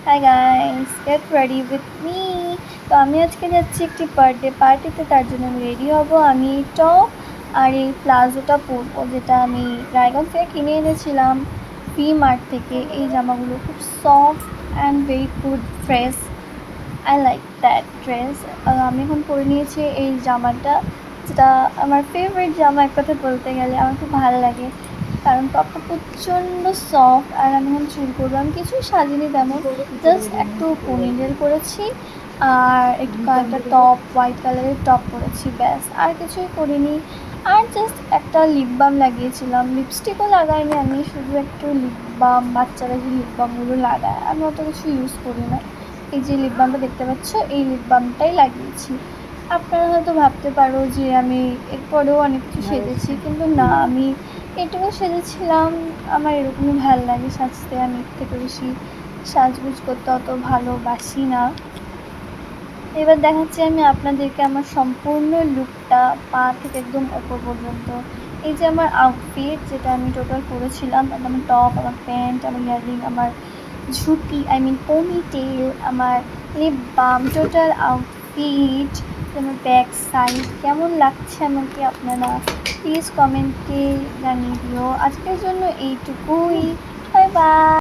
Hi guys, get ready with me. তো আমি আজকে যাচ্ছি একটি বার্থডে পার্টিতে, তার জন্য আমি রেডি হব। আমি এই টপ আর এই প্লাজোটা পরবো, যেটা আমি রায়গঞ্জ থেকে কিনে এনেছিলাম ভি মার্ট থেকে। এই জামাগুলো খুব soft and very good dress. I like that dress. আমি এখন পরে নিয়েছি এই জামাটা, যেটা আমার ফেভারিট জামা এক কথা বলতে গেলে। আমার খুব ভালো লাগে কারণ টপটা প্রচণ্ড সফট। আর আমি এখন চুল করবো, আমি কিছুই সাজিনি তেমন, জাস্ট একটু পোনিটেল করেছি আর একটু একটা টপ, হোয়াইট কালারের টপ পরেছি, ব্যাস, আর কিছুই করিনি। আর জাস্ট একটা লিপ বাম লাগিয়েছিলাম, লিপস্টিকও লাগাইনি আমি, শুধু একটু লিপ বাম, বাচ্চারা যে লিপ বামগুলো লাগায়, আমি অত কিছু ইউজ করি না। এই যে লিপ বামটা দেখতে পাচ্ছ, এই লিপ বামটাই লাগিয়েছি। আপনারা হয়তো ভাবতে পারো যে আমি এরপরেও অনেক কিছু সেজেছি, কিন্তু না, আমি এটুকু সেজেছিলাম। আমার এরকমই ভালো লাগে সাজতে, আমি এর থেকে বেশি সাজগুজ করতে অত ভালোবাসি না। এবার দেখাচ্ছি আমি আপনাদেরকে আমার সম্পূর্ণ লুকটা, পা থেকে একদম ওপর পর্যন্ত। এই যে আমার আউটফিট, যেটা আমি টোটাল পরেছিলাম, আমার টপ, আমার প্যান্ট, আমার ইয়াররিং, আমার ঝুঁটি, আই মিন পোনিটেল, আমার লিপ বাম, টোটাল আউটফিট, আমার ব্যাক সাইড কেমন লাগছে আমাকে আপনারা প্লিজ কমেন্টে জানিয়ে দিও। আজকের জন্য এইটুকুই। Bye bye.